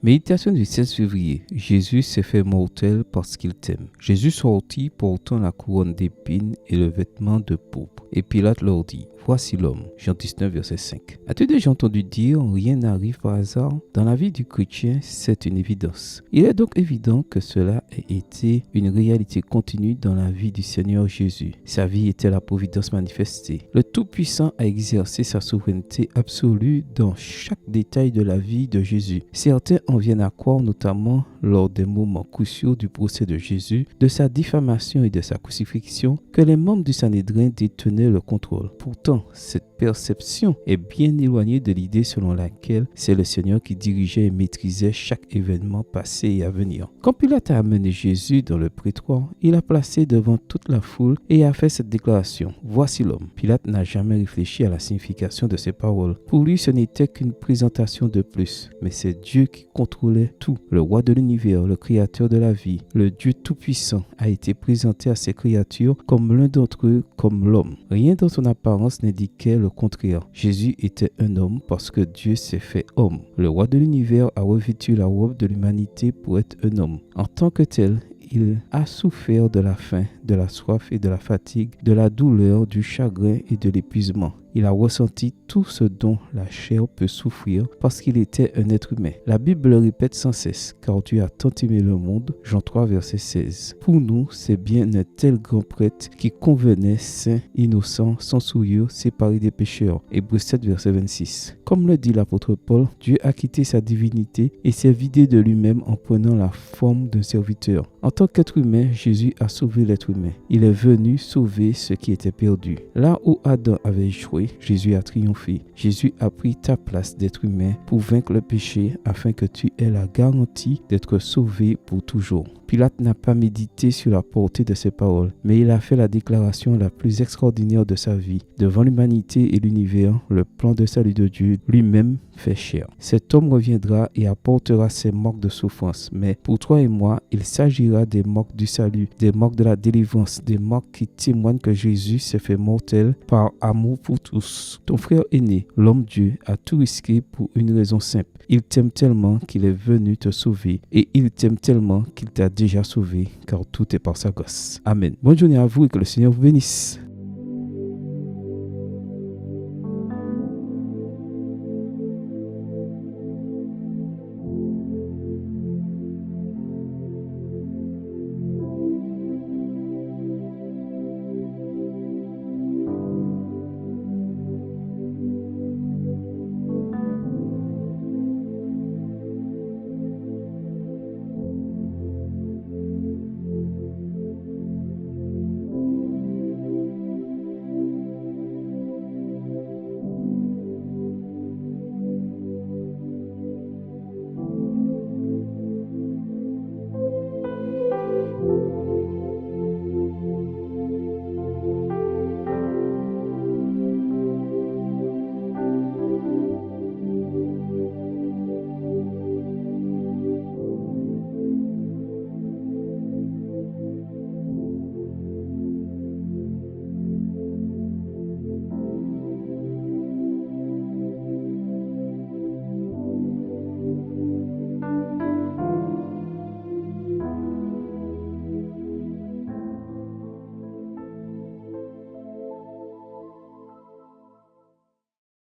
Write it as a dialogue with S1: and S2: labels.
S1: Méditation du 16 février. Jésus s'est fait mortel parce qu'il t'aime. Jésus sortit portant la couronne d'épines et le vêtement de pourpre. Et Pilate leur dit, voici l'homme. Jean 19, verset 5. As-tu déjà entendu dire, rien n'arrive par hasard? Dans la vie du chrétien, c'est une évidence. Il est donc évident que cela ait été une réalité continue dans la vie du Seigneur Jésus. Sa vie était la providence manifestée. Le Tout-Puissant a exercé sa souveraineté absolue dans chaque détail de la vie de Jésus. Certains en viennent à croire, notamment lors des moments cruciaux du procès de Jésus, de sa diffamation et de sa crucifixion, que les membres du Sanhédrin détenaient le contrôle. Pourtant, cette perception est bien éloignée de l'idée selon laquelle c'est le Seigneur qui dirigeait et maîtrisait chaque événement passé et à venir. Quand Pilate a amené Jésus dans le prétoire, il a placé devant toute la foule et a fait cette déclaration, « Voici l'homme ». Pilate n'a jamais réfléchi à la signification de ces paroles. Pour lui, ce n'était qu'une présentation de plus, mais c'est Dieu qui contrôlait tout. Le roi de l'univers, le créateur de la vie, le Dieu tout-puissant a été présenté à ses créatures comme l'un d'entre eux, comme l'homme. Rien dans son apparence n'indiquait le contraire. Jésus était un homme parce que Dieu s'est fait homme. Le roi de l'univers a revêtu la robe de l'humanité pour être un homme. En tant que tel, il a souffert de la faim, de la soif et de la fatigue, de la douleur, du chagrin et de l'épuisement. Il a ressenti tout ce dont la chair peut souffrir parce qu'il était un être humain. La Bible le répète sans cesse, car Dieu a tant aimé le monde, Jean 3, verset 16. Pour nous, c'est bien un tel grand prêtre qui convenait, saint, innocent, sans souillure, séparé des pécheurs. Hébreux 7, verset 26. Comme le dit l'apôtre Paul, Dieu a quitté sa divinité et s'est vidé de lui-même en prenant la forme d'un serviteur. En tant qu'être humain, Jésus a sauvé l'être humain. Il est venu sauver ce qui était perdu. Là où Adam avait échoué, Jésus a triomphé. Jésus a pris ta place d'être humain pour vaincre le péché afin que tu aies la garantie d'être sauvé pour toujours. Pilate n'a pas médité sur la portée de ces paroles, mais il a fait la déclaration la plus extraordinaire de sa vie. Devant l'humanité et l'univers, le plan de salut de Dieu lui-même fait chair. Cet homme reviendra et apportera ses marques de souffrance, mais pour toi et moi, il s'agira des marques du salut, des marques de la délivrance, des marques qui témoignent que Jésus s'est fait mortel par amour pour tous. Ton frère aîné, l'homme Dieu, a tout risqué pour une raison simple. Il t'aime tellement qu'il est venu te sauver et il t'aime tellement qu'il t'a déjà sauvé, car tout est par sa grâce. Amen. Bonne journée à vous et que le Seigneur vous bénisse.